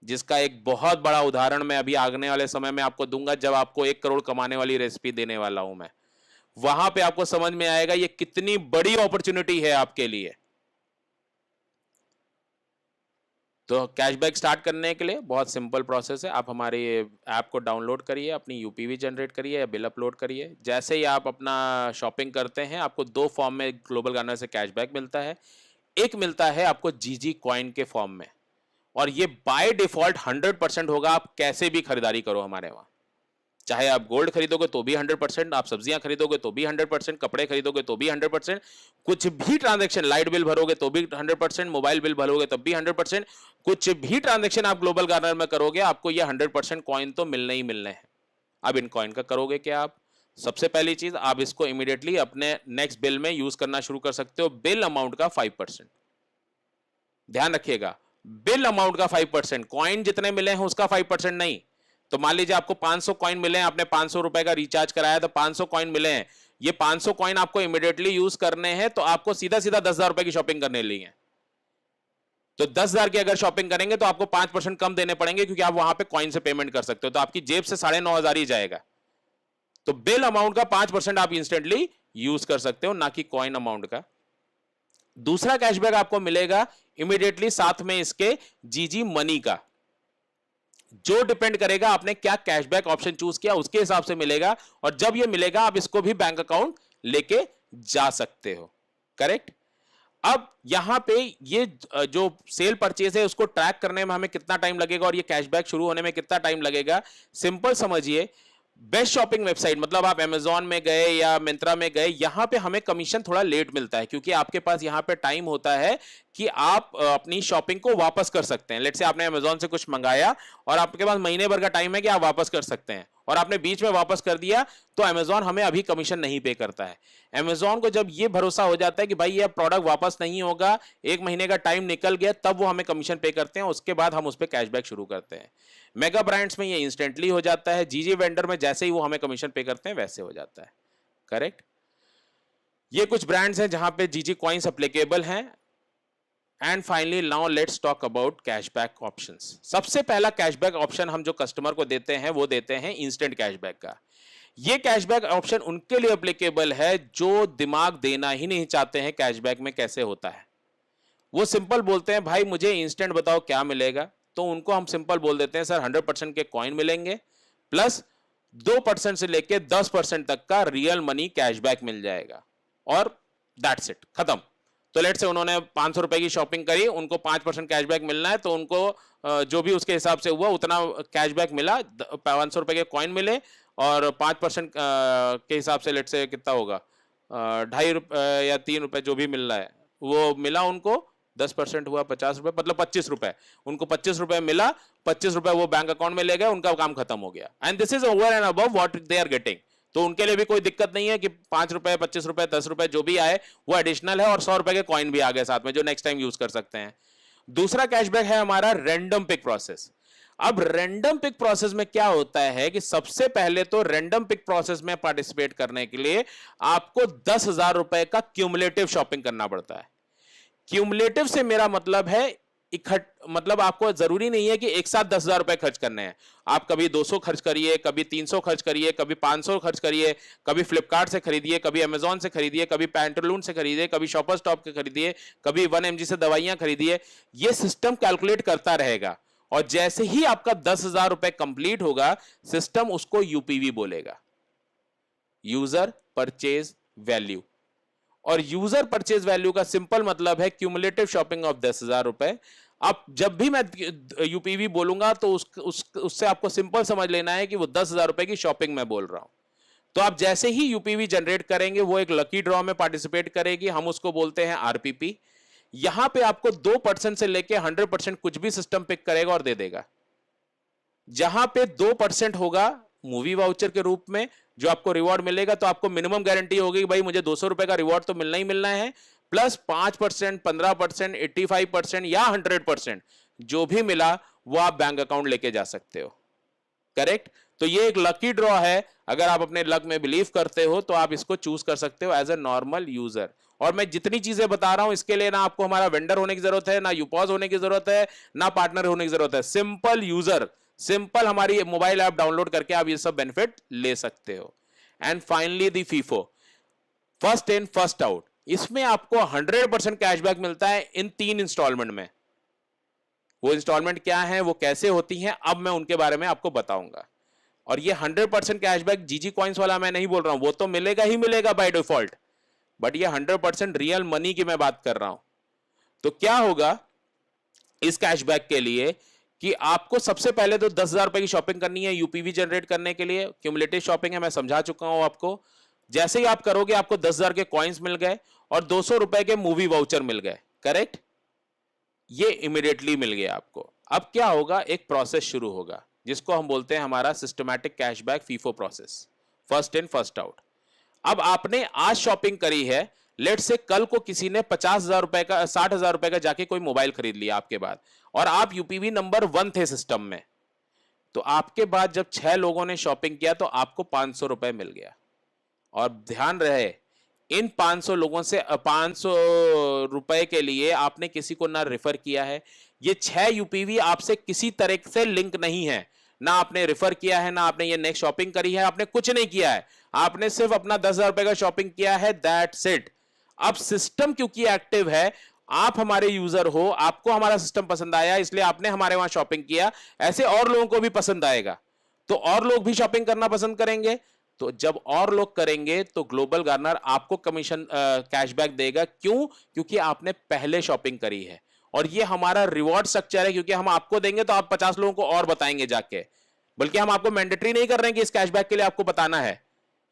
जिसका एक बहुत बड़ा उदाहरण मैं अभी आगने वाले समय में आपको दूंगा, जब आपको 1 करोड़ कमाने वाली रेसिपी देने वाला हूं मैं। वहां पे आपको समझ में आएगा ये कितनी बड़ी अपॉर्चुनिटी है आपके लिए। तो कैशबैक स्टार्ट करने के लिए बहुत सिंपल प्रोसेस है। आप हमारे ऐप को डाउनलोड करिए, अपनी यूपीवी जनरेट करिए या बिल अपलोड करिए। जैसे ही आप अपना शॉपिंग करते हैं, आपको 2 फॉर्म में ग्लोबल गार्नर से कैशबैक मिलता है। एक मिलता है आपको जीजी कॉइन के फॉर्म में, और ये बाय डिफॉल्ट 100% होगा। आप कैसे भी खरीदारी करो हमारे वहां, चाहे आप गोल्ड खरीदोगे तो भी 100%, आप सब्जियां खरीदोगे तो भी 100%, कपड़े खरीदोगे तो भी 100%, कुछ भी ट्रांजैक्शन, लाइट बिल भरोगे तो भी 100%, मोबाइल बिल भरोगे तब भी 100%, कुछ भी ट्रांजैक्शन आप ग्लोबल गार्नर में करोगे आपको ये 100% कॉइन तो मिलने ही मिलने हैं। अब इन कॉइन का करोगे क्या आप? सबसे पहली चीज, आप इसको इमीडिएटली अपने नेक्स्ट बिल में यूज करना शुरू कर सकते हो। बिल अमाउंट का 5%, ध्यान रखिएगा, बिल अमाउंट का 5%, कॉइन जितने मिले हैं उसका 5% नहीं। तो मान लीजिए आपको 500 कॉइन मिले हैं, आपने 500 रुपए का रिचार्ज कराया तो 500 कॉइन मिले हैं। ये 500 कॉइन आपको इमीडिएटली यूज करने हैं, तो आपको सीधा सीधा 10,000 रुपए की शॉपिंग करने ली है। तो 10,000 की अगर शॉपिंग करेंगे तो आपको 5% कम देने पड़ेंगे, क्योंकि आप वहां पे कॉइन से पेमेंट कर सकते हो। तो आपकी जेब से 9,500 ही जाएगा। तो बिल अमाउंट का 5% आप इंस्टेंटली यूज कर सकते हो, ना कि कॉइन अमाउंट का। दूसरा कैशबैक आपको मिलेगा इमीडिएटली साथ में इसके जीजी मनी का, जो डिपेंड करेगा आपने क्या कैशबैक ऑप्शन चूज किया उसके हिसाब से मिलेगा। और जब ये मिलेगा आप इसको भी बैंक अकाउंट लेके जा सकते हो। करेक्ट। अब यहां पे ये जो सेल परचेज है उसको ट्रैक करने में हमें कितना टाइम लगेगा और ये कैशबैक शुरू होने में कितना टाइम लगेगा, सिंपल समझिए। बेस्ट शॉपिंग वेबसाइट, मतलब आप अमेजॉन में गए या मिंत्रा में गए, यहां पे हमें कमीशन थोड़ा लेट मिलता है, क्योंकि आपके पास यहां पे टाइम होता है कि आप अपनी शॉपिंग को वापस कर सकते हैं। लेट्स से आपने अमेजॉन से कुछ मंगाया और आपके पास महीने भर का टाइम है कि आप वापस कर सकते हैं, और आपने बीच में वापस कर दिया तो अमेजॉन हमें अभी कमीशन नहीं पे करता है। अमेजॉन को जब ये भरोसा हो जाता है कि भाई ये प्रोडक्ट वापस नहीं होगा, 1 महीने का टाइम निकल गया, तब वो हमें कमीशन पे करते हैं। उसके बाद हम उस पर कैशबैक शुरू करते हैं। मेगा ब्रांड्स में ये इंस्टेंटली हो जाता है। जीजी वेंडर में जैसे ही वो हमें कमीशन पे करते हैं वैसे हो जाता है। करेक्ट। ये कुछ ब्रांड्स हैं जहां पे जीजी कॉइन्स एप्लीकेबल हैं। And finally now let's talk about cashback options. सबसे पहला कैशबैक ऑप्शन हम जो कस्टमर को देते हैं वो देते हैं इंस्टेंट कैशबैक का। ये कैशबैक ऑप्शन उनके लिए एप्लीकेबल है जो दिमाग देना ही नहीं चाहते हैं कैशबैक में कैसे होता है। वो सिंपल बोलते हैं भाई मुझे इंस्टेंट बताओ क्या मिलेगा। तो उनको हम सिंपल बोल देते हैं सर 100% के कॉइन मिलेंगे, प्लस 2% से लेके 10% तक का रियल मनी कैशबैक मिल जाएगा, और दैट्स इट, खत्म। तो लेट से उन्होंने 500 रुपए की शॉपिंग करी, उनको 5% कैशबैक मिलना है, तो उनको जो भी उसके हिसाब से हुआ उतना कैशबैक मिला। 500 रुपए के कॉइन मिले और 5% के हिसाब से लेट से कितना होगा, 2.5 या 3 रुपए जो भी मिल रहा है वो मिला उनको। 10% हुआ 50 रुपए, मतलब 25 रुपए। उनको 25 रुपए मिला, 25 रुपए वो बैंक अकाउंट में ले गए, उनका काम खत्म हो गया। And this is over and above what they are getting. तो उनके लिए भी कोई दिक्कत नहीं है कि 5 रुपए 25 रुपए 10 रुपए जो भी आए वो एडिशनल है, और 100 रुपए के कॉइन भी आ गए साथ में जो नेक्स्ट टाइम यूज कर सकते हैं। दूसरा कैशबैक है हमारा रैंडम पिक प्रोसेस। अब रैंडम पिक प्रोसेस में क्या होता है कि सबसे पहले तो रैंडम पिक प्रोसेस में पार्टिसिपेट करने के लिए आपको 10,000 रुपए का क्यूमुलेटिव शॉपिंग करना पड़ता है। क्यूमुलेटिव से मेरा मतलब है मतलब आपको जरूरी नहीं है कि एक साथ 10,000 रुपए खर्च करने हैं। आप कभी 200 खर्च करिए, कभी 300 खर्च करिए, कभी 500 खर्च करिए, कभी फ्लिपकार्ट से खरीदिए, कभी अमेजॉन से खरीदिए, कभी पैंटलून से खरीदिए, कभी शॉपर स्टॉप के खरीदिए, कभी 1 mg से दवाइयां खरीदिए। ये सिस्टम कैलकुलेट करता रहेगा, और जैसे ही आपका 10,000 रुपए कंप्लीट होगा, सिस्टम उसको यूपीवी बोलेगा, यूजर परचेज वैल्यू। और यूजर परचेज वैल्यू का सिंपल मतलब है क्यूमुलेटिव शॉपिंग ऑफ 10,000 रुपए। अब जब भी मैं यूपीवी बोलूंगा तो उससे आपको सिंपल समझ लेना है कि वो 10,000 रुपए की शॉपिंग मैं बोल रहा हूं। तो आप जैसे ही यूपीवी जनरेट करेंगे वो एक लकी ड्रॉ में पार्टिसिपेट करेगी, हम उसको बोलते हैं आरपीपी। यहां पे आपको 2% से लेके 100% कुछ भी सिस्टम पिक करेगा और दे देगा। जहां पे 2% होगा मूवी वाउचर के रूप में जो आपको रिवॉर्ड मिलेगा, तो आपको मिनिमम गारंटी होगी कि भाई मुझे 200 रुपए का रिवॉर्ड तो मिलना ही मिलना है, प्लस 5%, 15%, 85% या 100% जो भी मिला वो आप बैंक अकाउंट लेके जा सकते हो। करेक्ट। तो ये एक लकी ड्रॉ है। अगर आप अपने लक में बिलीव करते हो तो आप इसको चूज कर सकते हो एज ए नॉर्मल यूजर। और मैं जितनी चीजें बता रहा हूं इसके लिए ना आपको हमारा वेंडर होने की जरूरत है, ना यूपॉज होने की जरूरत है, ना पार्टनर होने की जरूरत है। सिंपल यूजर, सिंपल हमारी मोबाइल ऐप डाउनलोड करके आप ये सब बेनिफिट ले सकते हो। And finally the FIFO, first in first out. इसमें आपको 100% कैशबैक मिलता है इन 3 इंस्टॉलमेंट में। वो इंस्टॉलमेंट क्या है, वो कैसे होती हैं, अब मैं उनके बारे में आपको बताऊंगा। और ये 100% कैशबैक जीजी कॉइंस वाला मैं नहीं बोल रहा हूं, वो तो मिलेगा ही मिलेगा बाय डिफॉल्ट, बट ये 100% रियल मनी की मैं बात कर रहा हूं। तो क्या होगा इस कैशबैक के लिए कि आपको सबसे पहले तो 10,000 रुपए की शॉपिंग करनी है यूपीवी जनरेट करने के लिए। क्यूमुलेटिव शॉपिंग है, मैं समझा चुका हूं आपको। जैसे ही आप करोगे आपको 10,000 के कॉइन्स मिल गए और 200 रुपए के मूवी वाउचर मिल गए, करेक्ट? ये इमीडिएटली मिल गया आपको। अब क्या होगा, एक प्रोसेस शुरू होगा जिसको हम बोलते हैं हमारा systematic cashback FIFO process, first in first out. अब आपने आज शॉपिंग करी है, लेट से कल को किसी ने 50,000 रुपए का 60,000 रुपए का जाके कोई मोबाइल खरीद लिया आपके बाद, और आप यूपीवी नंबर 1 थे सिस्टम में, तो आपके बाद जब 6 लोगों ने शॉपिंग किया तो आपको 500 रुपए मिल गया। और ध्यान रहे, इन 500 लोगों से 500 रुपए के लिए आपने किसी को ना रेफर किया है। ये 6 यूपीवी आपसे किसी तरह से लिंक नहीं है, ना आपने रेफर किया है, ना आपने ये नेक्स्ट शॉपिंग करी है, आपने कुछ नहीं किया है। आपने सिर्फ अपना 10,000 रुपए का शॉपिंग किया है, दैट्स इट। अब सिस्टम क्योंकि एक्टिव है, आप हमारे यूजर हो, आपको हमारा सिस्टम पसंद आया, इसलिए आपने हमारे वहां शॉपिंग किया, ऐसे और लोगों को भी पसंद आएगा, तो और लोग भी शॉपिंग करना पसंद करेंगे। तो जब और लोग करेंगे तो ग्लोबल गार्नर आपको कमीशन कैशबैक देगा। क्यों? क्योंकि आपने पहले शॉपिंग करी है, और ये हमारा रिवॉर्ड स्ट्रक्चर है, क्योंकि हम आपको देंगे तो आप 50 लोगों को और बताएंगे जाके। बल्कि हम आपको मैंडेटरी नहीं कर रहे हैं कि इस कैशबैक के लिए आपको बताना है,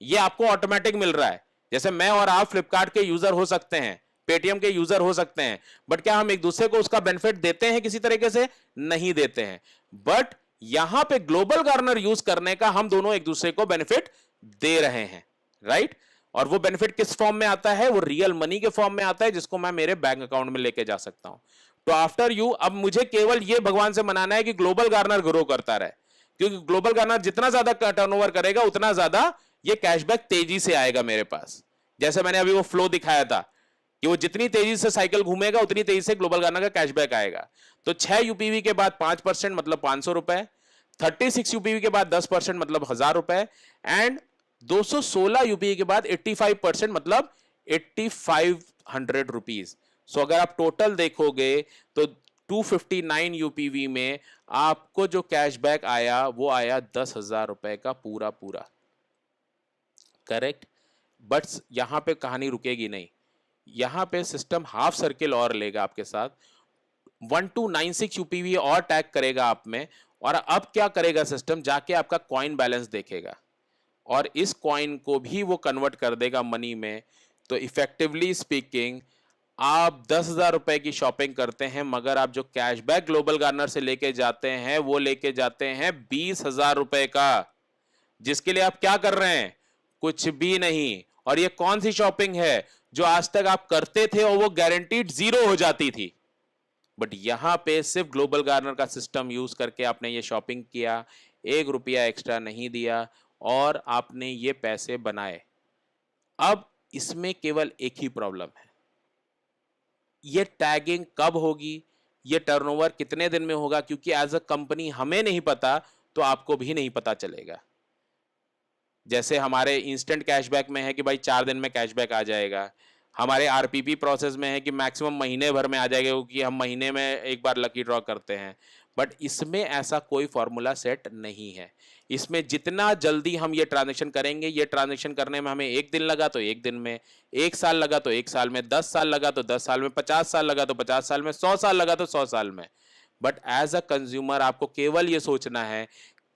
ये आपको ऑटोमेटिक मिल रहा है। जैसे मैं और आप फ्लिपकार्ट के यूजर हो सकते हैं, पेटीएम के यूजर हो सकते हैं, बट क्या हम एक दूसरे को उसका बेनिफिट देते हैं किसी तरीके से? नहीं देते हैं। बट यहां पे ग्लोबल गार्नर यूज करने का हम दोनों एक दूसरे को बेनिफिट दे रहे हैं, राइट? और वो बेनिफिट किस फॉर्म में आता है? वो रियल मनी के फॉर्म में आता है, जिसको मैं मेरे बैंक अकाउंट में लेके जा सकता हूं। तो आफ्टर यू, अब मुझे केवल ये भगवान से मनाना है कि ग्लोबल गार्नर ग्रो करता रहे, क्योंकि ग्लोबल गार्नर जितना ज्यादा टर्नओवर करेगा उतना ज्यादा ये कैशबैक तेजी से आएगा मेरे पास। जैसे मैंने अभी वो फ्लो दिखाया था कि वो जितनी तेजी से साइकिल घूमेगा उतनी तेजी से ग्लोबल गार्नर का कैशबैक आएगा। तो 6 यूपीवी के बाद 5% मतलब 500 रुपए, 36 यूपीवी के बाद 10% मतलब 1,000 रुपए, एंड 216 यूपीवी के बाद 85% मतलब 8,500 रुपीज। सो अगर आप टोटल देखोगे तो 259 यूपीवी में आपको जो कैशबैक आया वो आया 10,000 रुपए का पूरा पूरा, करेक्ट? बट यहां पे कहानी रुकेगी नहीं, यहां पे सिस्टम हाफ सर्किल और लेगा आपके साथ, 1296 यूपीवी और टैग करेगा आप में। और अब क्या करेगा सिस्टम? जाके आपका कॉइन बैलेंस देखेगा और इस कॉइन को भी वो कन्वर्ट कर देगा मनी में। तो इफेक्टिवली स्पीकिंग, आप 10,000 रुपए की शॉपिंग करते हैं, मगर आप जो कैशबैक ग्लोबल गार्नर से लेके जाते हैं वो लेके जाते हैं 20,000 रुपए का, जिसके लिए आप क्या कर रहे हैं? कुछ भी नहीं। और ये कौन सी शॉपिंग है जो आज तक आप करते थे और वो गारंटीड जीरो हो जाती थी? बट यहां पे सिर्फ ग्लोबल गार्नर का सिस्टम यूज करके आपने ये शॉपिंग किया, 1 रुपया एक्स्ट्रा नहीं दिया, और आपने ये पैसे बनाए। अब इसमें केवल एक ही प्रॉब्लम है, ये टैगिंग कब होगी, ये टर्नओवर कितने दिन में होगा? क्योंकि एज अ कंपनी हमें नहीं पता, तो आपको भी नहीं पता चलेगा। जैसे हमारे इंस्टेंट कैशबैक में है कि भाई 4 दिन में कैशबैक आ जाएगा, हमारे आरपीपी प्रोसेस में है कि मैक्सिमम महीने भर में आ जाएगा, क्योंकि हम महीने में एक बार लकी ड्रॉ करते हैं। बट इसमें ऐसा कोई फॉर्मूला सेट नहीं है। इसमें जितना जल्दी हम ये ट्रांजेक्शन करेंगे, ये ट्रांजेक्शन करने में हमें 1 दिन लगा तो 1 दिन में, 1 साल लगा तो 1 साल में, 10 साल लगा तो 10 साल में, 50 साल लगा तो 50 साल में, 100 साल लगा तो 100 साल में। बट एज अ कंज्यूमर आपको केवल ये सोचना है,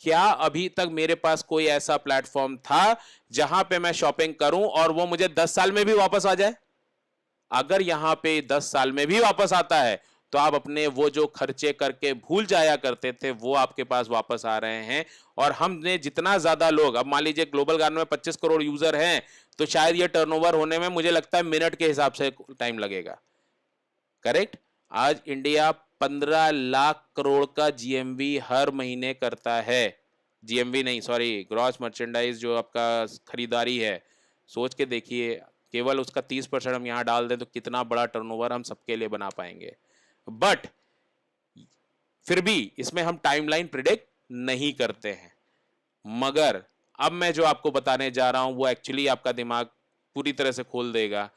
क्या अभी तक मेरे पास कोई ऐसा प्लेटफॉर्म था जहां पे मैं शॉपिंग करूं और वो मुझे 10 साल में भी वापस आ जाए? अगर यहां पे 10 साल में भी वापस आता है तो आप अपने वो जो खर्चे करके भूल जाया करते थे वो आपके पास वापस आ रहे हैं। और हमने जितना ज्यादा लोग, अब मान लीजिए ग्लोबल गार्नर में 25 करोड़ यूजर हैं, तो शायद ये टर्नओवर होने में मुझे लगता है मिनट के हिसाब से टाइम लगेगा, करेक्ट? आज इंडिया 15 लाख करोड़ का जीएमवी हर महीने करता है। जीएमवी नहीं, सॉरी, ग्रॉस मर्चेंडाइज जो आपका खरीदारी है। सोच के देखिए केवल उसका 30% हम यहाँ डाल दें तो कितना बड़ा टर्नओवर हम सबके लिए बना पाएंगे। बट फिर भी इसमें हम टाइमलाइन प्रिडिक्ट नहीं करते हैं। मगर अब मैं जो आपको बताने जा रहा हूं वो एक्चुअली आपका दिमाग पूरी तरह से खोल देगा,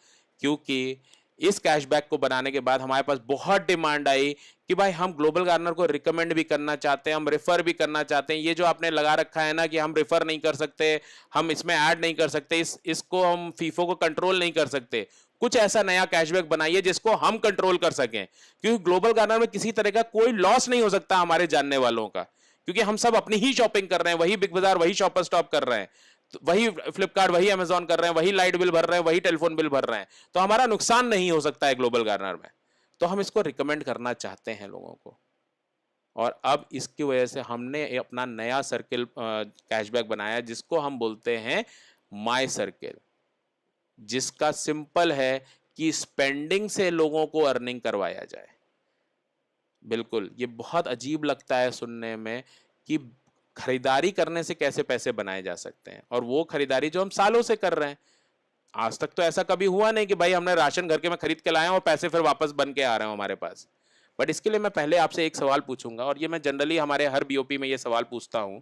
क्योंकि इस कैशबैक को बनाने के बाद हमारे पास बहुत डिमांड आई कि भाई हम ग्लोबल गार्नर को रिकमेंड भी करना चाहते हैं, हम रेफर भी करना चाहते हैं। ये जो आपने लगा रखा है ना कि हम रेफर नहीं कर सकते, हम इसमें ऐड नहीं कर सकते, इसको हम फीफो को कंट्रोल नहीं कर सकते, कुछ ऐसा नया कैशबैक बनाइए जिसको हम कंट्रोल कर सकें, क्योंकि ग्लोबल गार्नर में किसी तरह का कोई लॉस नहीं हो सकता हमारे जानने वालों का, क्योंकि हम सब अपनी ही शॉपिंग कर रहे हैं, वही बिग बाजार, वही शॉपर स्टॉप कर रहे हैं, वही फ्लिपकार्ट, वही अमेजॉन कर रहे हैं, वही लाइट बिल भर रहे हैं, वही टेलीफोन बिल भर रहे हैं, तो हमारा नुकसान नहीं हो सकता है ग्लोबल गार्नर में। तो हम इसको रिकमेंड करना चाहते हैं लोगों को, और अब इसकी वजह से हमने अपना नया सर्किल कैशबैक बनाया जिसको हम बोलते हैं माई सर्किल, जिसका सिंपल है कि स्पेंडिंग से लोगों को अर्निंग करवाया जाए। बिल्कुल, ये बहुत अजीब लगता है सुनने में कि खरीदारी करने से कैसे पैसे बनाए जा सकते हैं, और वो खरीदारी जो हम सालों से कर रहे हैं। आज तक तो ऐसा कभी हुआ नहीं कि भाई हमने राशन घर के में खरीद के लाए और पैसे फिर वापस बन के आ रहे हो हमारे पास। बट इसके लिए मैं पहले आपसे एक सवाल पूछूंगा, और ये मैं जनरली हमारे हर बीओपी में ये सवाल पूछता हूं।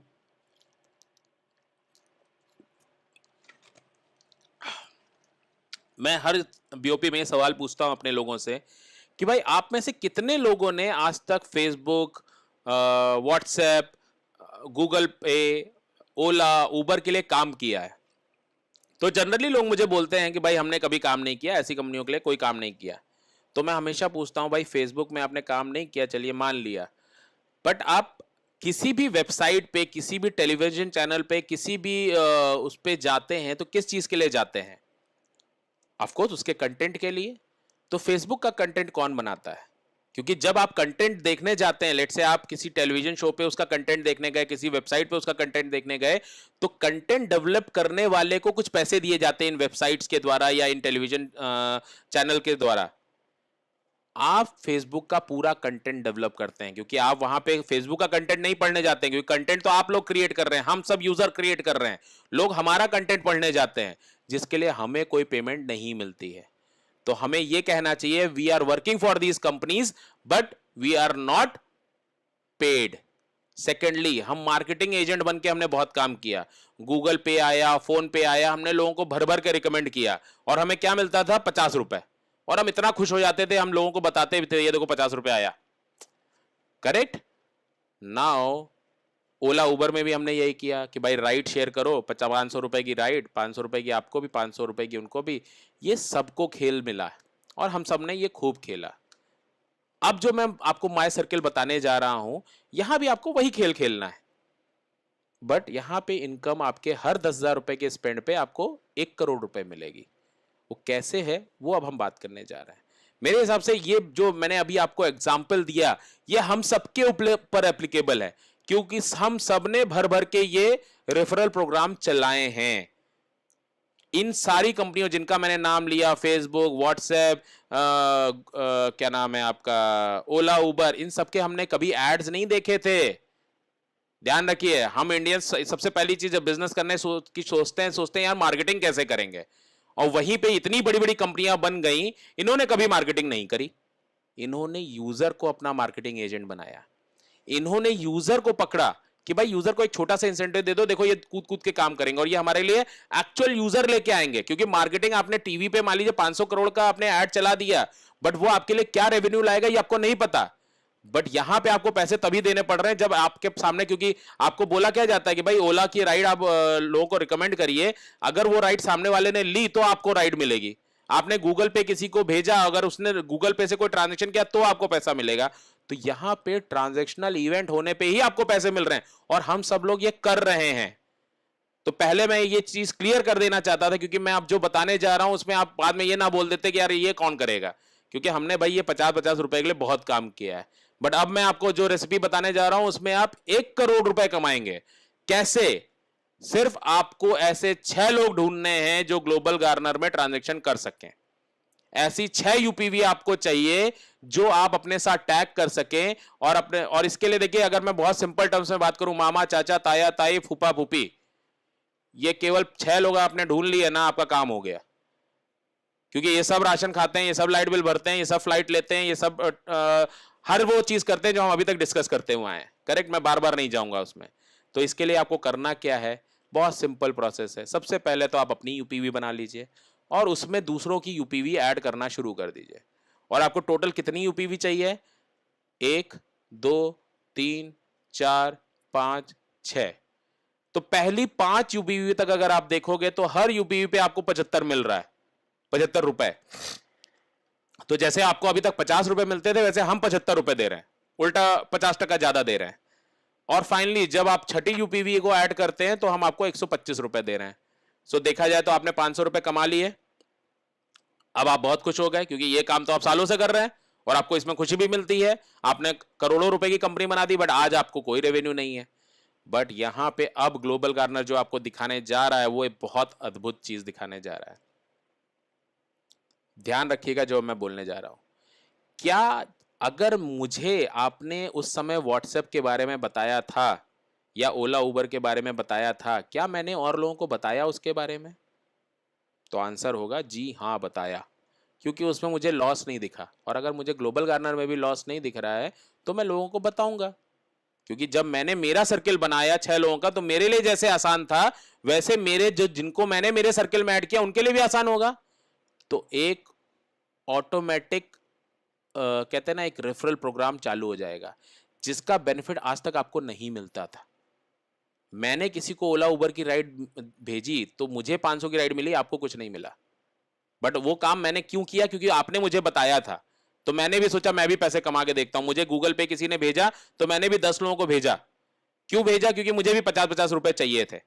मैं हर बीओपी में ये सवाल पूछता हूं अपने लोगों से कि भाई आप में से कितने लोगों ने आज तक फेसबुक, व्हाट्सएप, गूगल पे, ओला, उबर के लिए काम किया है? तो जनरली लोग मुझे बोलते हैं कि भाई हमने कभी काम नहीं किया, ऐसी कंपनियों के लिए कोई काम नहीं किया। तो मैं हमेशा पूछता हूं भाई फेसबुक में आपने काम नहीं किया, चलिए मान लिया, बट आप किसी भी वेबसाइट पे, किसी भी टेलीविजन चैनल पे, किसी भी उस पे जाते हैं तो किस चीज के लिए जाते हैं? ऑफ कोर्स उसके कंटेंट के लिए। तो फेसबुक का कंटेंट कौन बनाता है? क्योंकि जब आप कंटेंट देखने जाते हैं, लेट से आप किसी टेलीविजन शो पे उसका कंटेंट देखने गए, किसी वेबसाइट पे उसका कंटेंट देखने गए, तो कंटेंट डेवलप करने वाले को कुछ पैसे दिए जाते हैं इन वेबसाइट्स के द्वारा या इन टेलीविजन चैनल के द्वारा। आप फेसबुक का पूरा कंटेंट डेवलप करते हैं, क्योंकि आप वहां पे फेसबुक का कंटेंट नहीं पढ़ने जाते हैं, क्योंकि कंटेंट तो आप लोग क्रिएट कर रहे हैं, हम सब यूजर क्रिएट कर रहे हैं, लोग हमारा कंटेंट पढ़ने जाते हैं, जिसके लिए हमें कोई पेमेंट नहीं मिलती है। तो हमें यह कहना चाहिए we are working for these companies but we are not paid. Secondly, हम मार्केटिंग एजेंट बन के हमने बहुत काम किया, गूगल पे आया, फोन पे आया, हमने लोगों को भर भर के रिकमेंड किया, और हमें क्या मिलता था? 50 रुपए, और हम इतना खुश हो जाते थे, हम लोगों को बताते भी थे ये देखो 50 रुपए आया। करेक्ट? नाउ ओला उबर में भी हमने यही किया कि भाई राइड शेयर करो, 500 रुपए की राइड, 500 रुपए की आपको भी, 500 रुपए की उनको भी। ये सबको खेल मिला और हम सब ने ये खूब खेला। अब जो मैं आपको माई सर्किल बताने जा रहा हूं, यहां भी आपको वही खेल खेलना है, बट यहां पे इनकम आपके हर 10,000 रुपए के स्पेंड पे आपको 1 करोड़ रुपए मिलेगी। वो कैसे है वो अब हम बात करने जा रहे हैं। मेरे हिसाब से ये जो मैंने अभी आपको एग्जाम्पल दिया, ये हम सबके ऊपर एप्लीकेबल है, क्योंकि हम सब ने भर भर के ये रेफरल प्रोग्राम चलाए हैं। इन सारी कंपनियों जिनका मैंने नाम लिया, फेसबुक, व्हाट्सएप, क्या नाम है आपका, ओला, उबर, इन सबके हमने कभी एड्स नहीं देखे थे। ध्यान रखिए, हम इंडियंस सबसे पहली चीज जब बिजनेस करने की सोचते हैं यार मार्केटिंग कैसे करेंगे, और वहीं पे इतनी बड़ी बड़ी कंपनियां बन गई, इन्होंने कभी मार्केटिंग नहीं करी। इन्होंने यूजर को अपना मार्केटिंग एजेंट बनाया, इन्होंने यूजर को पकड़ा कि भाई यूजर को एक छोटा सा इंसेंटिव दे दो, देखो ये कूद कूद के काम करेंगे और ये हमारे लिए एक्चुअल यूजर लेके आएंगे। क्योंकि मार्केटिंग आपने टीवी पे मान लीजिए 500 करोड़ का आपने ऐड चला दिया, बट वो आपके लिए क्या रेवेन्यू लाएगा ये आपको नहीं पता। बट यहां पे आपको पैसे तभी देने पड़ रहे हैं जब आपके सामने, क्योंकि आपको बोला क्या जाता है कि भाई ओला की राइड आप लोगों को रिकमेंड करिए, अगर वो राइड सामने वाले ने ली तो आपको राइड मिलेगी। आपने गूगल पे किसी को भेजा, अगर उसने गूगल पे से कोई ट्रांजेक्शन किया तो आपको पैसा मिलेगा। तो यहां पे ट्रांजेक्शनल इवेंट होने पे ही आपको पैसे मिल रहे हैं, और हम सब लोग ये कर रहे हैं। तो पहले मैं ये चीज क्लियर कर देना चाहता था, क्योंकि मैं अब जो बताने जा रहा हूं उसमें आप बाद में ये ना बोल देते कि यार ये कौन करेगा, क्योंकि हमने भाई ये 50-50 रुपए के लिए बहुत काम किया है। बट अब मैं आपको जो रेसिपी बताने जा रहा हूं उसमें आप 1 करोड़ रुपए कमाएंगे। कैसे? सिर्फ आपको ऐसे 6 लोग ढूंढने हैं जो ग्लोबल गार्नर में ट्रांजैक्शन कर सकें। ऐसी 6 यूपीवी आपको चाहिए जो आप अपने साथ टैग कर सकें, और इसके लिए देखिए, अगर मैं बहुत सिंपल टर्म्स में बात करूं, मामा, चाचा, ताया, ताई, फूफा, फूफी, ये केवल 6 लोग आपने ढूंढ लिए ना, आपका काम हो गया। क्योंकि ये सब राशन खाते हैं, ये सब लाइट बिल भरते हैं, ये सब फ्लाइट लेते हैं, ये सब हर वो चीज करते हैं जो हम अभी तक डिस्कस करते हुए आए हैं। करेक्ट, मैं बार बार नहीं जाऊंगा उसमें। तो इसके लिए आपको करना क्या है, बहुत सिंपल प्रोसेस है। सबसे पहले तो आप अपनी यूपीवी बना लीजिए और उसमें दूसरों की यूपीवी ऐड करना शुरू कर दीजिए। और आपको टोटल कितनी यूपीवी चाहिए, 1 2 3 4 5 6। तो पहली 5 यूपीवी तक अगर आप देखोगे तो हर यूपीवी पे आपको 75 मिल रहा है, 75 रुपए। तो जैसे आपको अभी तक 50 रुपए मिलते थे, वैसे हम 75 रुपए दे रहे हैं, उल्टा 50% ज्यादा दे रहे हैं। और फाइनली जब आप छठी यूपीवी को ऐड करते हैं तो हम आपको 125 रुपए दे रहे हैं। सो देखा जाए तो आपने 500 रुपए कमा लिए। अब आप बहुत खुश हो गए क्योंकि ये काम तो आप सालों से कर रहे हैं और आपको इसमें खुशी भी मिलती है। आपने करोड़ों रुपए की कंपनी बना दी, बट आज आपको कोई रेवेन्यू नहीं है। बट यहां पे अब ग्लोबल गार्डनर जो आपको दिखाने जा रहा है वो एक बहुत अद्भुत चीज दिखाने जा रहा है। ध्यान रखिएगा जो मैं बोलने जा रहा हूं। क्या अगर मुझे आपने उस समय व्हाट्सएप के बारे में बताया था या ओला उबर के बारे में बताया था, क्या मैंने और लोगों को बताया उसके बारे में? तो आंसर होगा जी हाँ, बताया। क्योंकि उसमें मुझे लॉस नहीं दिखा। और अगर मुझे ग्लोबल गार्डनर में भी लॉस नहीं दिख रहा है तो मैं लोगों को बताऊंगा। क्योंकि जब मैंने मेरा सर्किल बनाया 6 लोगों का, तो मेरे लिए जैसे आसान था वैसे मेरे जो जिनको मैंने मेरे सर्किल में ऐड किया उनके लिए भी आसान होगा। तो एक ऑटोमेटिक कहते हैं ना, एक रेफरल प्रोग्राम चालू हो जाएगा जिसका बेनिफिट आज तक आपको नहीं मिलता था। मैंने किसी को ओला उबर की राइड भेजी तो मुझे 500 की राइड मिली, आपको कुछ नहीं मिला। बट वो काम मैंने क्यों किया, क्योंकि आपने मुझे बताया था। तो मैंने भी सोचा मैं भी पैसे कमा के देखता हूं। मुझे गूगल पे किसी ने भेजा तो मैंने भी 10 लोगों को भेजा। क्यों भेजा? क्योंकि मुझे भी 50-50 रुपए चाहिए थे।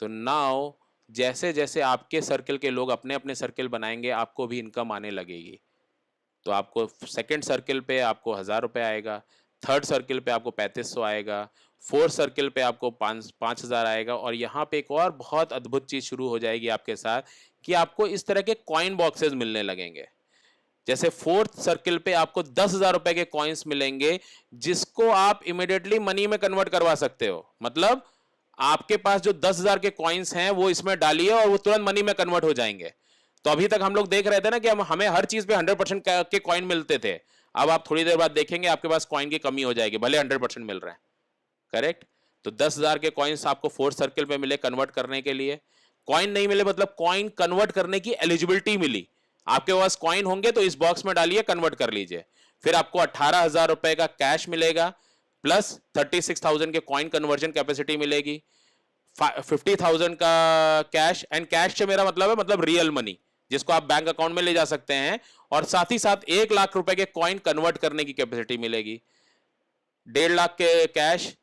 तो नाउ जैसे जैसे आपके सर्किल के लोग अपने अपने सर्किल बनाएंगे, आपको भी इनकम आने लगेगी। तो आपको सेकंड सर्किल पे आपको 1000 रुपये आएगा, थर्ड सर्किल पे आपको 3500 आएगा, फोर्थ सर्किल पे आपको 5000 आएगा। और यहाँ पे एक और बहुत अद्भुत चीज शुरू हो जाएगी आपके साथ कि आपको इस तरह के कॉइन बॉक्सेस मिलने लगेंगे। जैसे फोर्थ सर्किल पे आपको 10,000 रुपए के कॉइन्स मिलेंगे जिसको आप इमिडिएटली मनी में कन्वर्ट करवा सकते हो। मतलब आपके पास जो 10,000 के कॉइन्स हैं वो इसमें डालिए और वो तुरंत मनी में कन्वर्ट हो जाएंगे। तो अभी तक हम लोग देख रहे थे ना कि हमें हर चीज पे 100% के कॉइन मिलते थे। अब आप थोड़ी देर बाद देखेंगे आपके पास कॉइन की कमी हो जाएगी, भले 100% मिल रहा है। करेक्ट। तो 10,000 के कॉइन्स आपको फोर्थ सर्किल पे मिले कन्वर्ट करने के लिए। कॉइन नहीं मिले मतलब कॉइन कन्वर्ट करने की एलिजिबिलिटी मिली। आपके पास कॉइन होंगे तो इस बॉक्स में डालिए, कन्वर्ट कर लीजिए। फिर आपको 18,000 रुपए का कैश मिलेगा प्लस 36,000 के कॉइन कन्वर्जन कैपेसिटी मिलेगी, 50,000 का कैश। एंड कैश से मेरा मतलब है मतलब रियल मनी जिसको आप बैंक अकाउंट में ले जा सकते हैं। और साथ ही साथ 1 लाख रुपए के कॉइन कन्वर्ट करने की कैपेसिटी मिलेगी, 1.5 लाख के कैश,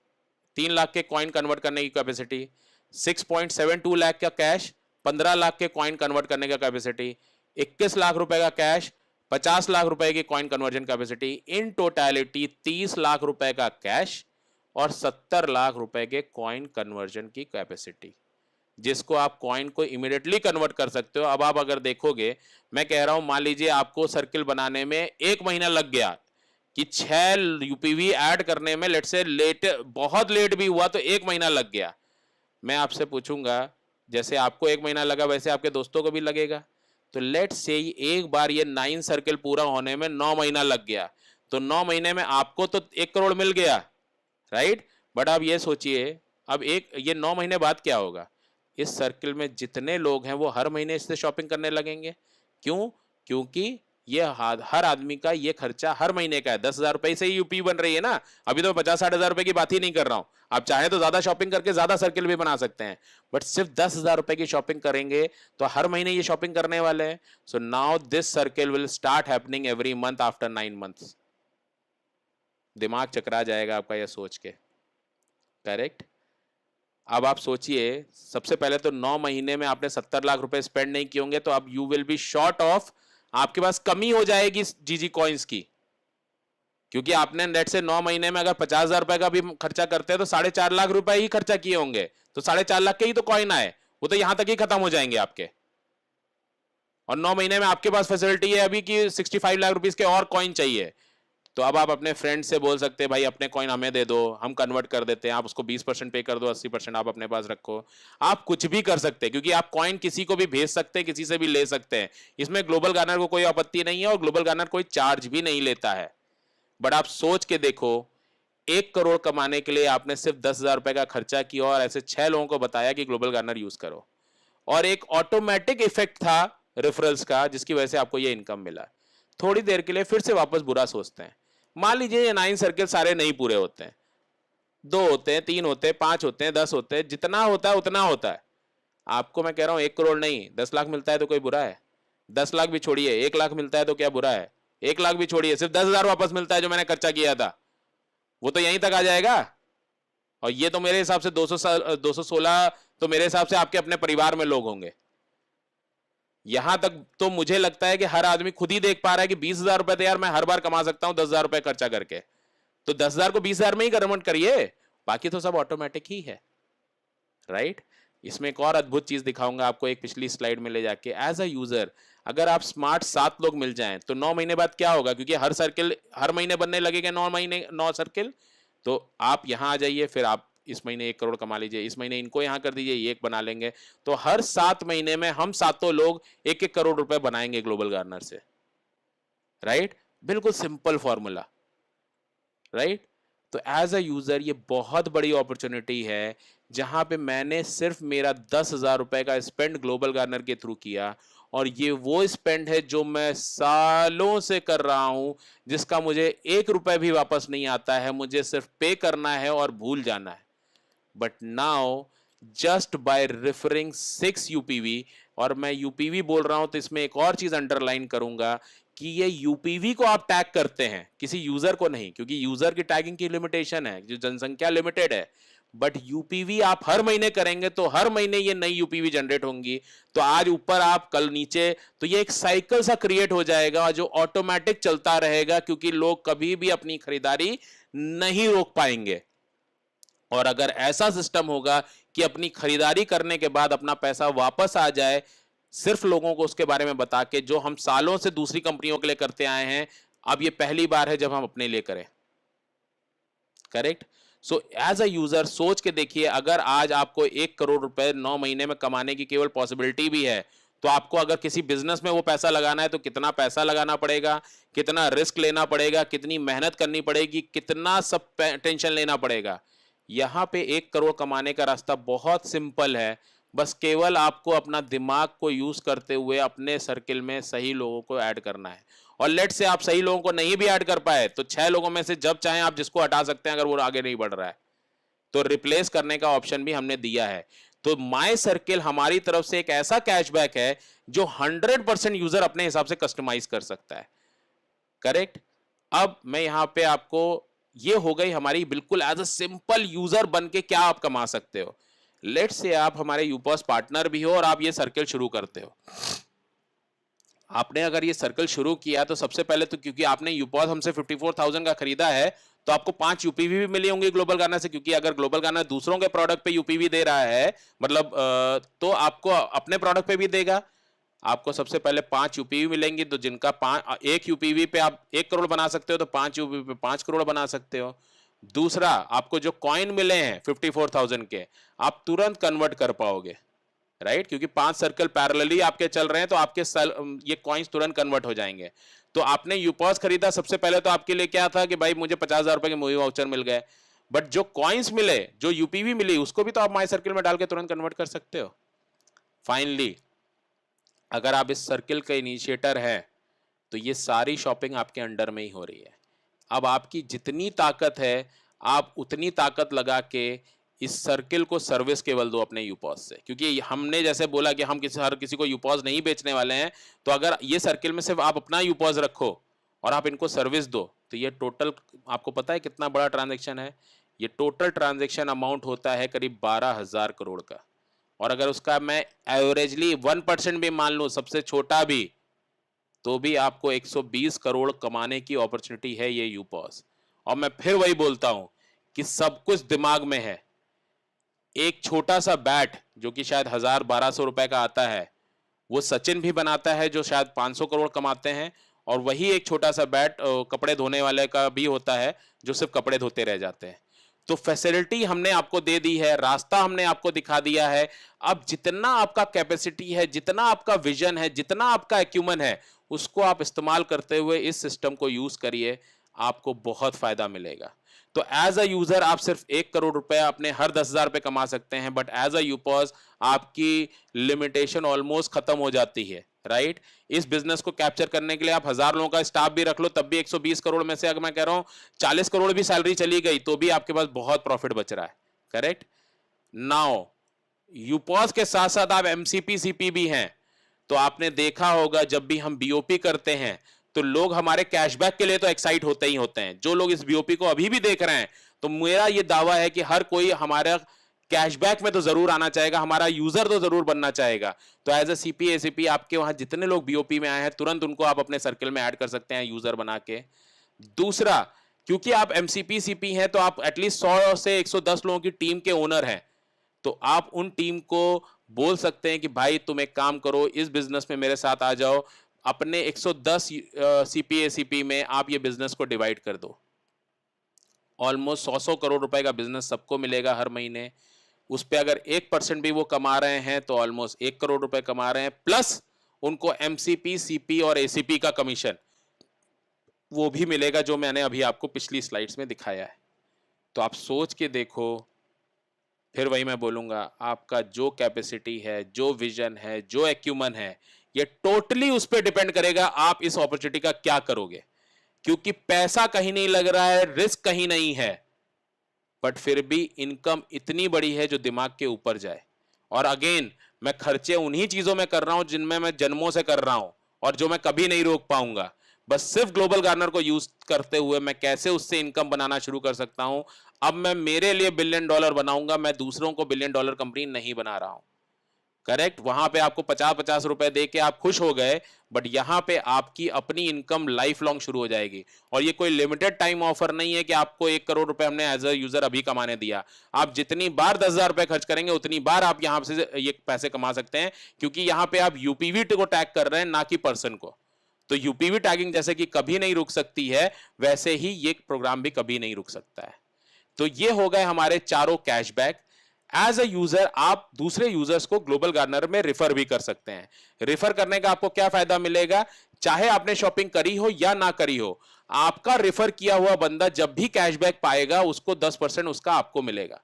3 लाख के कॉइन कन्वर्ट करने की कैपेसिटी, 6.72 लाख का कैश, 15 लाख के कॉइन कन्वर्ट करने का कैपेसिटी, 21 लाख रुपए का कैश, 50 लाख रुपए की coin conversion capacity. In totality 30 lakh रुपए का कैश और 70 लाख रुपए के कॉइन कन्वर्जन की कैपेसिटी, जिसको आप कॉइन को इमीडिएटली कन्वर्ट कर सकते हो। अब आप अगर देखोगे, मैं कह रहा हूं मान लीजिए आपको सर्किल बनाने में 1 महीना लग गया कि 6 यूपीवी ऐड करने में, लेट से लेट बहुत लेट भी हुआ तो 1 महीना लग गया। मैं आपसे पूछूंगा जैसे आपको 1 महीना लगा वैसे आपके दोस्तों को भी लगेगा। तो लेट से एक बार ये 9 सर्किल पूरा होने में 9 महीना लग गया, तो 9 महीने में आपको तो 1 करोड़ मिल गया, राइट। बट आप ये सोचिए अब ये 9 महीने बाद क्या होगा। इस सर्किल में जितने लोग हैं वो हर महीने इससे शॉपिंग करने लगेंगे। क्यों? क्योंकि ये हर आदमी का ये खर्चा हर महीने का है। 10,000 रुपए से ही यूपी बन रही है ना। अभी तो 50-60 हजार रुपए की बात ही नहीं कर रहा हूं। आप चाहे तो ज्यादा शॉपिंग करके ज्यादा सर्किल भी बना सकते हैं, बट सिर्फ 10,000 रुपए की शॉपिंग करेंगे तो हर महीने ये शॉपिंग करने वाले हैं। So now this circle will start happening every month after 9 months. दिमाग चकरा जाएगा आपका यह सोच के, करेक्ट। अब आप सोचिए, सबसे पहले तो 9 महीने में आपने 70 लाख रुपए स्पेंड नहीं किए होंगे, तो अब you will be short of, आपके पास कमी हो जाएगी जीजी कॉइन्स की। क्योंकि आपने नेट से 9 महीने में अगर 50,000 रुपए का भी खर्चा करते हैं तो 4.5 लाख रुपए ही खर्चा किए होंगे, तो 4.5 लाख के ही तो कॉइन आए, वो तो यहां तक ही खत्म हो जाएंगे आपके। और 9 महीने में आपके पास फैसिलिटी है अभी कि 65 लाख रुपीस के और कॉइन चाहिए, तो अब आप अपने फ्रेंड से बोल सकते हैं भाई अपने कॉइन हमें दे दो, हम कन्वर्ट कर देते हैं, आप उसको 20% पे कर दो, 80% आप अपने पास रखो। आप कुछ भी कर सकते हैं क्योंकि आप कॉइन किसी को भी भेज सकते हैं, किसी से भी ले सकते हैं। इसमें ग्लोबल गार्नर को कोई आपत्ति नहीं है और ग्लोबल गार्नर कोई चार्ज भी नहीं लेता है। बट आप सोच के देखो, 1 करोड़ कमाने के लिए आपने सिर्फ 10,000 रुपए का खर्चा किया और ऐसे 6 लोगों को बताया कि ग्लोबल गार्नर यूज करो, और एक ऑटोमेटिक इफेक्ट था रेफरल्स का जिसकी वजह से आपको ये इनकम मिला। थोड़ी देर के लिए फिर से वापस बुरा सोचते हैं। मान लीजिए ये 9 सर्किल सारे नहीं पूरे होते हैं, 2 होते हैं, 3 होते हैं, 5 होते हैं, 10 होते हैं, जितना होता है उतना होता है। आपको मैं कह रहा हूं 1 करोड़ नहीं, 10 लाख मिलता है तो कोई बुरा है? 10 लाख भी छोड़िए, 1 लाख मिलता है तो क्या बुरा है? 1 लाख भी छोड़िए, सिर्फ 10,000 वापस मिलता है जो मैंने खर्चा किया था, वो तो यहीं तक आ जाएगा। और ये तो मेरे हिसाब से 216 तो मेरे हिसाब से आपके अपने परिवार में लोग होंगे। यहां तक तो मुझे लगता है कि हर आदमी खुद ही देख पा रहा है कि 20,000 रुपए तो यार मैं हर बार कमा सकता हूं 10,000 रुपए खर्चा करके, तो 10,000 को 20,000 में ही कन्वर्ट करिए, बाकी तो सब ऑटोमेटिक ही है, राइट? इसमें एक और अद्भुत चीज दिखाऊंगा आपको एक पिछली स्लाइड में ले जाके। एज अ यूजर अगर आप स्मार्ट 7 लोग मिल जाएं तो 9 महीने बाद क्या होगा, क्योंकि हर सर्किल हर महीने बनने लगेगा, 9 महीने 9 सर्किल, तो आप यहां आ जाइए, फिर आप इस महीने 1 करोड़ कमा लीजिए, इस महीने इनको यहां कर दीजिए, ये एक बना लेंगे, तो हर 7 महीने में हम सातों लोग 1-1 करोड़ रुपए बनाएंगे ग्लोबल गार्नर से, राइट? बिल्कुल सिंपल फॉर्मूला, राइट? तो एज अ यूजर ये बहुत बड़ी अपॉर्चुनिटी है जहां पे मैंने सिर्फ मेरा 10,000 रुपए का स्पेंड ग्लोबल गार्नर के थ्रू किया, और ये वो स्पेंड है जो मैं सालों से कर रहा हूं, जिसका मुझे 1 रुपए भी वापस नहीं आता है, मुझे सिर्फ पे करना है और भूल जाना है। But now just by referring 6 यूपीवी, और मैं यूपीवी बोल रहा हूं तो इसमें एक और चीज अंडरलाइन करूंगा कि ये यूपीवी को आप टैग करते हैं, किसी यूजर को नहीं, क्योंकि यूजर की टैगिंग की लिमिटेशन है, जो जनसंख्या लिमिटेड है। बट यूपीवी आप हर महीने करेंगे तो हर महीने ये नई यूपीवी जनरेट होंगी, तो आज ऊपर आप कल नीचे, तो ये एक साइकिल सा क्रिएट हो जाएगा जो ऑटोमेटिक चलता रहेगा, क्योंकि लोग कभी भी अपनी खरीदारी नहीं रोक पाएंगे। और अगर ऐसा सिस्टम होगा कि अपनी खरीदारी करने के बाद अपना पैसा वापस आ जाए, सिर्फ लोगों को उसके बारे में बता के, जो हम सालों से दूसरी कंपनियों के लिए करते आए हैं, अब ये पहली बार है जब हम अपने लिए करें, correct? So as a user सोच के देखिए, अगर आज आपको 1 करोड़ रुपए 9 महीने में कमाने की केवल पॉसिबिलिटी भी है, तो आपको अगर किसी बिजनेस में वो पैसा लगाना है तो कितना पैसा लगाना पड़ेगा, कितना रिस्क लेना पड़ेगा, कितनी मेहनत करनी पड़ेगी, कितना सब टेंशन लेना पड़ेगा। यहां पे 1 करोड़ कमाने का रास्ता बहुत सिंपल है, बस केवल आपको अपना दिमाग को यूज करते हुए अपने सर्किल में सही लोगों को ऐड करना है। और लेट से आप सही लोगों को नहीं भी ऐड कर पाए तो 6 लोगों में से जब चाहें आप जिसको हटा सकते हैं, अगर वो आगे नहीं बढ़ रहा है तो रिप्लेस करने का ऑप्शन भी हमने दिया है। तो माई सर्किल हमारी तरफ से एक ऐसा कैशबैक है जो 100% यूजर अपने हिसाब से कस्टमाइज कर सकता है, करेक्ट? अब मैं यहां पे आपको, ये हो गई हमारी बिल्कुल एज अ सिंपल यूजर बन के क्या आप कमा सकते हो। लेट से आप हमारे यूपॉस पार्टनर भी हो और आप ये सर्किल शुरू करते हो। आपने अगर ये सर्कल शुरू किया तो सबसे पहले तो, क्योंकि आपने यूपॉस हमसे 54,000 का खरीदा है, तो आपको 5 यूपीवी भी मिली होंगी ग्लोबल गार्नर से, क्योंकि अगर ग्लोबल गार्नर दूसरों के प्रोडक्ट पे यूपीवी दे रहा है, मतलब तो आपको अपने प्रोडक्ट पे भी देगा। आपको सबसे पहले 5 यूपीवी मिलेंगी, तो जिनका 1 यूपीवी पे आप 1 करोड़ बना सकते हो, तो 5 यूपीवी पे 5 करोड़ बना सकते हो। दूसरा, आपको जो कॉइन मिले हैं 54,000 के, आप तुरंत कन्वर्ट कर पाओगे, राइट? क्योंकि 5 सर्कल पैरेलली आपके चल रहे हैं, तो आपके ये कॉइन्स तुरंत कन्वर्ट हो जाएंगे। तो आपने यूपॉस खरीदा, सबसे पहले तो आपके लिए क्या था कि भाई मुझे 50,000 रुपए के मूवी वाउचर मिल गए, बट जो कॉइन्स मिले, जो यूपीवी मिली, उसको भी तो आप माई सर्किल में डाल के तुरंत कन्वर्ट कर सकते हो। फाइनली, अगर आप इस सर्किल के इनिशिएटर हैं तो ये सारी शॉपिंग आपके अंडर में ही हो रही है। अब आपकी जितनी ताकत है, आप उतनी ताकत लगा के इस सर्किल को सर्विस केवल दो अपने यूपॉस से, क्योंकि हमने जैसे बोला कि हम हर किसी को यूपॉस नहीं बेचने वाले हैं, तो अगर ये सर्किल में सिर्फ आप अपना यूपॉस रखो और आप इनको सर्विस दो, तो ये टोटल, आपको पता है कितना बड़ा ट्रांजेक्शन है? ये टोटल ट्रांजेक्शन अमाउंट होता है करीब 12,000 करोड़ का। और अगर उसका मैं एवरेजली 1% भी मान लूं, सबसे छोटा भी, तो भी आपको 120 करोड़ कमाने की अपॉर्चुनिटी है ये यूपॉस। और मैं फिर वही बोलता हूं कि सब कुछ दिमाग में है। एक छोटा सा बैट जो कि शायद 1,000-1,200 रुपए का आता है, वो सचिन भी बनाता है जो शायद 500 करोड़ कमाते हैं, और वही एक छोटा सा बैट कपड़े धोने वाले का भी होता है जो सिर्फ कपड़े धोते रह जाते हैं। तो फैसिलिटी हमने आपको दे दी है, रास्ता हमने आपको दिखा दिया है। अब जितना आपका कैपेसिटी है, जितना आपका विजन है, जितना आपका एक्यूमन है, उसको आप इस्तेमाल करते हुए इस सिस्टम को यूज करिए, आपको बहुत फायदा मिलेगा। तो एज अ यूजर आप सिर्फ 1 करोड़ रुपए अपने हर 10,000 रुपए कमा सकते हैं, बट एज अ यूपॉज आपकी लिमिटेशन ऑलमोस्ट खत्म हो जाती है, राइट? इस बिजनेस को कैप्चर करने के लिए आप 1,000 लोगों का स्टाफ भी रख लो, तब भी 120 करोड़ में से अगर मैं कह रहा हूं 40 करोड़ भी सैलरी चली गई तो भी आपके पास बहुत प्रॉफिट बच रहा है, करेक्ट? नाउ यूपॉज के साथ साथ आप एमसीपी सीपी भी हैं। तो आपने देखा होगा जब भी हम बीओपी करते हैं तो लोग हमारे कैशबैक के लिए तो एक्साइट होते ही होते हैं। जो लोग इस बीओपी को अभी भी देख रहे हैं, तो मेरा ये दावा है कि हर कोई हमारा कैशबैक में तो जरूर आना चाहेगा, हमारा यूजर तो जरूर बनना चाहेगा। तो एज ए सीपी एसीपी आपके वहां जितने लोग बीओपी में आए हैं, तुरंत उनको आप अपने सर्कल में ऐड कर सकते हैं यूजर बना के। दूसरा, क्योंकि आप एमसीपी सीपी हैं तो आप एटलीस्ट 100 से 110 लोगों की टीम के ओनर हैं। तो आप उन टीम को बोल सकते हैं कि भाई तुम एक काम करो, इस बिजनेस में मेरे साथ आ जाओ। अपने 110 सीपीए सीपी में आप ये बिजनेस को डिवाइड कर दो। ऑलमोस्ट 100 करोड़ रुपए का बिजनेस सबको मिलेगा हर महीने। उस पे अगर 1% भी वो कमा रहे हैं तो ऑलमोस्ट 1 करोड़ रुपए कमा रहे हैं, प्लस उनको एमसीपी सीपी और एसीपी का कमीशन वो भी मिलेगा, जो मैंने अभी आपको पिछली स्लाइड्स में दिखाया है। तो आप सोच के देखो, फिर वही मैं बोलूंगा, आपका जो कैपेसिटी है, जो विजन है, जो एक्यूमन है, ये टोटली उस पर डिपेंड करेगा आप इस अपॉर्चुनिटी का क्या करोगे। क्योंकि पैसा कहीं नहीं लग रहा है, रिस्क कहीं नहीं है, बट फिर भी इनकम इतनी बड़ी है जो दिमाग के ऊपर जाए। और अगेन मैं खर्चे उन्हीं चीजों में कर रहा हूं जिनमें मैं जन्मों से कर रहा हूं और जो मैं कभी नहीं रोक पाऊंगा। बस सिर्फ ग्लोबल गार्नर को यूज करते हुए मैं कैसे उससे इनकम बनाना शुरू कर सकता हूं। अब मैं मेरे लिए $1 बिलियन बनाऊंगा, मैं दूसरों को $1 बिलियन कंपनी नहीं बना रहा हूं, करेक्ट? वहां पे आपको 50-50 रुपए दे के आप खुश हो गए, बट यहां पे आपकी अपनी इनकम लाइफ लॉन्ग शुरू हो जाएगी। और ये कोई लिमिटेड टाइम ऑफर नहीं है कि आपको 1 करोड़ रुपए हमने एज अ यूजर अभी कमाने दिया। आप जितनी बार 10,000 रुपए खर्च करेंगे उतनी बार आप यहां से ये पैसे कमा सकते हैं, क्योंकि यहां पे आप यूपीवी को टैग कर रहे हैं, ना कि पर्सन को। तो यूपीवी टैगिंग जैसे कि कभी नहीं रुक सकती है, वैसे ही ये प्रोग्राम भी कभी नहीं रुक सकता है। तो ये हो गए हमारे चारों कैशबैक। एज अ यूजर आप दूसरे यूजर्स को ग्लोबल गार्नर में रेफर भी कर सकते हैं। रेफर करने का आपको क्या फायदा मिलेगा? चाहे आपने शॉपिंग करी हो या ना करी हो, आपका रेफर किया हुआ बंदा जब भी कैशबैक पाएगा उसको 10% उसका आपको मिलेगा।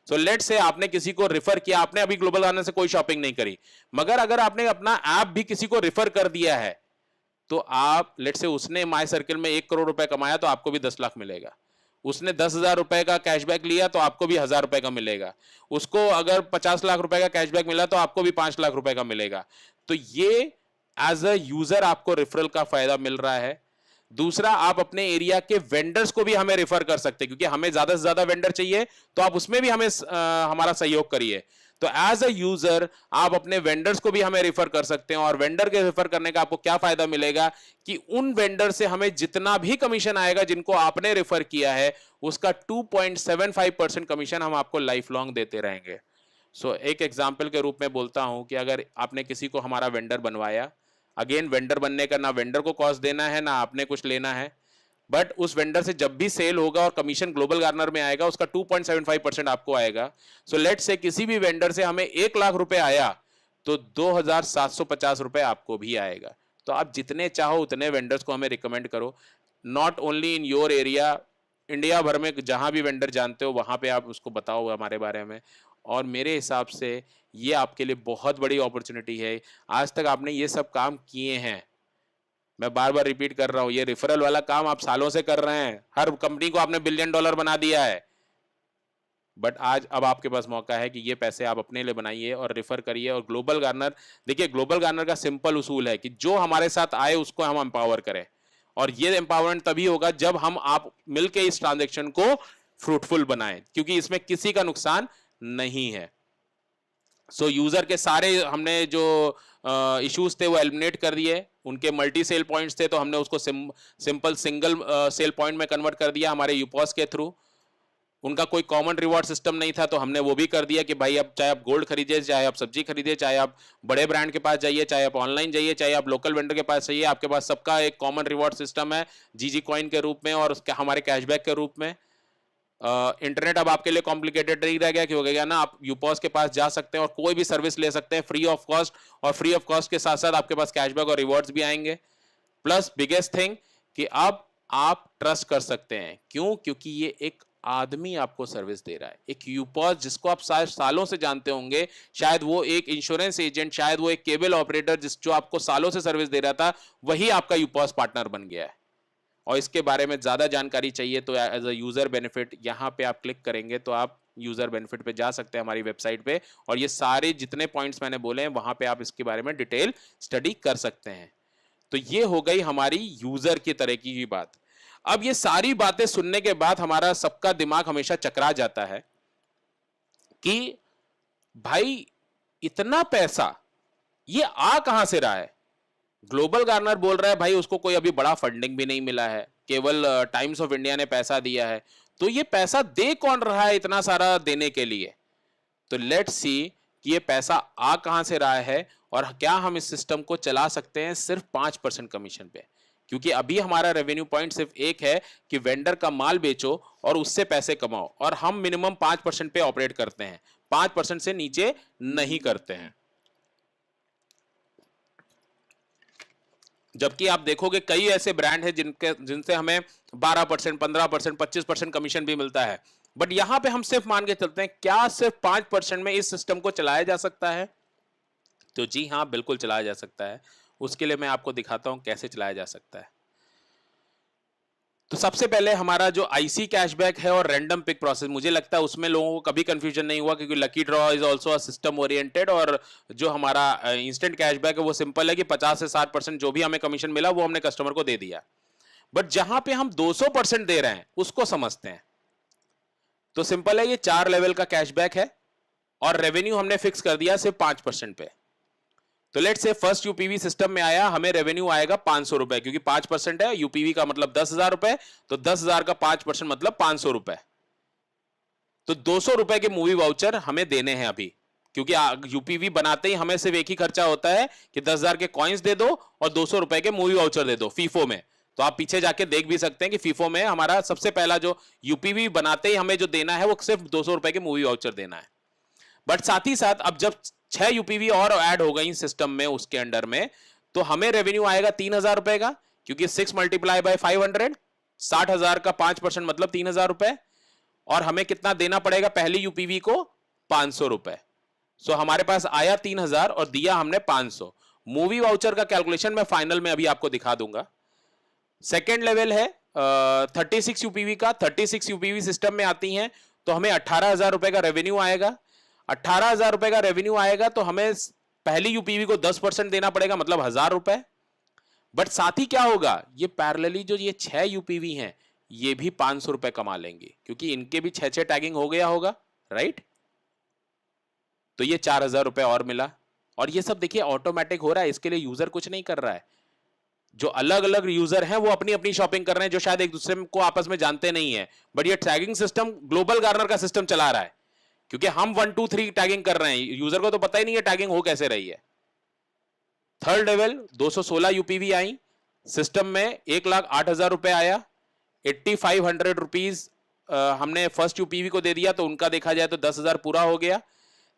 सो लेट से आपने किसी को रेफर किया, आपने अभी ग्लोबल गार्नर से कोई शॉपिंग नहीं करी, मगर अगर आपने अपना ऐप भी किसी को रेफर कर दिया है, तो आप लेट से उसने माई सर्किल में 1 करोड़ रुपए कमाया तो आपको भी 10 लाख मिलेगा। उसने 10,000 रुपए का कैशबैक लिया तो आपको भी 1,000 रुपए का मिलेगा। उसको अगर 50 लाख रुपए का कैशबैक मिला तो आपको भी 5 लाख रुपए का मिलेगा। तो ये एज अ यूजर आपको रेफरल का फायदा मिल रहा है। दूसरा, आप अपने एरिया के वेंडर्स को भी हमें रेफर कर सकते हैं, क्योंकि हमें ज्यादा से ज्यादा वेंडर चाहिए, तो आप उसमें भी हमें हमारा सहयोग करिए। तो एज अ यूजर आप अपने वेंडर्स को भी हमें रेफर कर सकते हैं। और वेंडर के रेफर करने का आपको क्या फायदा मिलेगा कि उन वेंडर से हमें जितना भी कमीशन आएगा जिनको आपने रेफर किया है, उसका 2.75% कमीशन हम आपको लाइफ लॉन्ग देते रहेंगे। सो एक एग्जाम्पल के रूप में बोलता हूं कि अगर आपने किसी को हमारा वेंडर बनवाया, अगेन वेंडर बनने का ना वेंडर को कॉस्ट देना है, ना आपने कुछ लेना है, बट उस वेंडर से जब भी सेल होगा और कमीशन ग्लोबल गार्नर में आएगा, उसका 2.75% आपको आएगा। सो लेट से किसी भी वेंडर से हमें 1 लाख रुपए आया तो 2,750 रुपए आपको भी आएगा। तो आप जितने चाहो उतने वेंडर्स को हमें रिकमेंड करो, not only in your area, India भर में जहां भी वेंडर जानते हो वहां पे आप उसको बताओ हमारे बारे में। और मेरे हिसाब से ये आपके लिए बहुत बड़ी अपॉर्चुनिटी है। आज तक आपने ये सब काम किए हैं, मैं बार बार रिपीट कर रहा हूं, ये रेफरल वाला काम आप सालों से कर रहे हैं, हर कंपनी को आपने $1 बिलियन बना दिया है, बट आज अब आपके पास मौका है कि ये पैसे आप अपने लिए बनाइए और रेफर करिए। और ग्लोबल गार्नर, देखिए ग्लोबल गार्नर का सिंपल उसूल है कि जो हमारे साथ आए उसको हम एम्पावर करें, और ये एम्पावरमेंट तभी होगा जब हम आप मिलके इस ट्रांजेक्शन को फ्रूटफुल बनाएं, क्योंकि इसमें किसी का नुकसान नहीं है। सो यूजर के सारे हमने जो इश्यूज थे वो एलिमिनेट कर दिए, उनके मल्टी सेल पॉइंट्स थे तो हमने उसको सिंपल सिंगल सेल पॉइंट में कन्वर्ट कर दिया हमारे यूपॉस के थ्रू। उनका कोई कॉमन रिवॉर्ड सिस्टम नहीं था, तो हमने वो भी कर दिया कि भाई अब चाहे आप गोल्ड खरीदिए, चाहे आप सब्जी खरीदिए, चाहे आप बड़े ब्रांड के पास जाइए, चाहे आप ऑनलाइन जाइए, चाहे आप लोकल वेंडर के पास जाइए, आपके पास सबका एक कॉमन रिवॉर्ड सिस्टम है जीजी कॉइन के रूप में और उसके हमारे कैशबैक के रूप में। इंटरनेट अब आपके लिए कॉम्प्लिकेटेड नहीं रह गया कि हो गया ना, आप यूपॉस के पास जा सकते हैं और कोई भी सर्विस ले सकते हैं फ्री ऑफ कॉस्ट, और फ्री ऑफ कॉस्ट के साथ साथ आपके पास कैशबैक और रिवॉर्ड्स भी आएंगे। प्लस बिगेस्ट थिंग कि अब आप ट्रस्ट कर सकते हैं। क्यों? क्योंकि ये एक आदमी आपको सर्विस दे रहा है, एक यूपॉस जिसको आप सालों से जानते होंगे, शायद वो एक इंश्योरेंस एजेंट, शायद वो एक केबल ऑपरेटर जो आपको सालों से सर्विस दे रहा था, वही आपका यूपॉस पार्टनर बन गया है। और इसके बारे में ज़्यादा जानकारी चाहिए तो एज अ यूज़र बेनिफिट यहाँ पे आप क्लिक करेंगे तो आप यूज़र बेनिफिट पे जा सकते हैं हमारी वेबसाइट पे, और ये सारे जितने पॉइंट्स मैंने बोले हैं वहाँ पे आप इसके बारे में डिटेल स्टडी कर सकते हैं। तो ये हो गई हमारी यूज़र की तरह की बात। अब ये सारी बातें सुनने के बाद हमारा सबका दिमाग हमेशा चकरा जाता है कि भाई इतना पैसा ये आ कहां से रहा है। ग्लोबल गार्नर बोल रहा है भाई उसको कोई अभी बड़ा फंडिंग भी नहीं मिला है, केवल टाइम्स ऑफ इंडिया ने पैसा दिया है, तो ये पैसा दे कौन रहा है इतना सारा देने के लिए। तो लेट्स सी कि ये पैसा आ कहां से रहा है और क्या हम इस सिस्टम को चला सकते हैं सिर्फ 5% कमीशन पे। क्योंकि अभी हमारा रेवेन्यू पॉइंट सिर्फ एक है कि वेंडर का माल बेचो और उससे पैसे कमाओ, और हम मिनिमम 5% पे ऑपरेट करते हैं, 5% से नीचे नहीं करते हैं। जबकि आप देखोगे कई ऐसे ब्रांड हैं जिनसे हमें 12%, 15%, 25% कमीशन भी मिलता है, बट यहां पे हम सिर्फ मान के चलते हैं क्या सिर्फ 5% में इस सिस्टम को चलाया जा सकता है। तो जी हां, बिल्कुल चलाया जा सकता है। उसके लिए मैं आपको दिखाता हूं कैसे चलाया जा सकता है। तो सबसे पहले हमारा जो आईसी कैशबैक है और रैंडम पिक प्रोसेस, मुझे लगता है उसमें लोगों को कभी कंफ्यूजन नहीं हुआ, क्योंकि lucky draw is also a system oriented, और जो हमारा इंस्टेंट कैशबैक है वो सिंपल है कि 50 से 60% जो भी हमें कमीशन मिला वो हमने कस्टमर को दे दिया। बट जहां पे हम 200% दे रहे हैं उसको समझते हैं। तो सिंपल है, ये 4 लेवल का कैशबैक है और रेवेन्यू हमने फिक्स कर दिया सिर्फ 5% पे। तो लेट से फर्स्ट यूपीवी सिस्टम में आया, हमें रेवेन्यू आएगा 500 रुपए, क्योंकि 5% है, यूपीवी का मतलब 10,000 रुपए, तो 10,000 का 5% मतलब 500 रुपए। तो 200 रुपए के मूवी वाउचर हमें देने हैं अभी, क्योंकि यूपीवी बनाते ही हमें सिर्फ एक ही खर्चा होता है कि 10,000 के कॉइन्स दे दो और 200 रुपए के मूवी वाउचर दे दो फीफो में। तो आप पीछे जाके देख भी सकते हैं कि फीफो में हमारा सबसे पहला जो यूपीवी बनाते ही हमें जो देना है वो सिर्फ 200 रुपए के मूवी वाउचर देना है। बट साथ ही साथ अब जब 6 यूपीवी और ऐड हो गई सिस्टम में उसके अंडर में, तो हमें रेवेन्यू आएगा 3,000 रुपए का, क्योंकि 6 मल्टीप्लाई बाय 500, 60,000 का 5% मतलब 3,000 रुपए, और हमें कितना देना पड़ेगा पहली यूपीवी को? 500 रुपए। सो हमारे पास आया 3,000 और दिया हमने 500। मूवी वाउचर का कैलकुलेशन मैं फाइनल में अभी आपको दिखा दूंगा। सेकेंड लेवल है 36 यूपीवी का। 36 यूपीवी सिस्टम में आती हैं तो हमें 18,000 रुपए का रेवेन्यू आएगा। 18,000 रुपए का रेवेन्यू आएगा तो हमें पहली यूपीवी को 10% देना पड़ेगा, मतलब 1,000 रुपए। बट साथ ही क्या होगा, ये पैरेलली जो ये 6 यूपीवी हैं ये भी 500 रुपए कमा लेंगे, क्योंकि इनके भी 6 टैगिंग हो गया होगा, राइट। तो ये 4,000 रुपए और मिला। और ये सब देखिए ऑटोमेटिक हो रहा है, इसके लिए यूजर कुछ नहीं कर रहा है। जो अलग अलग यूजर हैं वो अपनी अपनी शॉपिंग कर रहे हैं, जो शायद एक दूसरे को आपस में जानते नहीं है, बट ये टैगिंग सिस्टम ग्लोबल गार्नर का सिस्टम चला रहा है, क्योंकि हम 1 2 3 टैगिंग कर रहे हैं, यूजर को तो पता ही नहीं है टैगिंग हो कैसे रही है। थर्ड लेवल 216 यूपीवी आई सिस्टम में, 1,08,000 रुपए आया। 8,500 रुपीज हमने फर्स्ट यूपीवी को दे दिया, तो उनका देखा जाए तो 10,000 पूरा हो गया।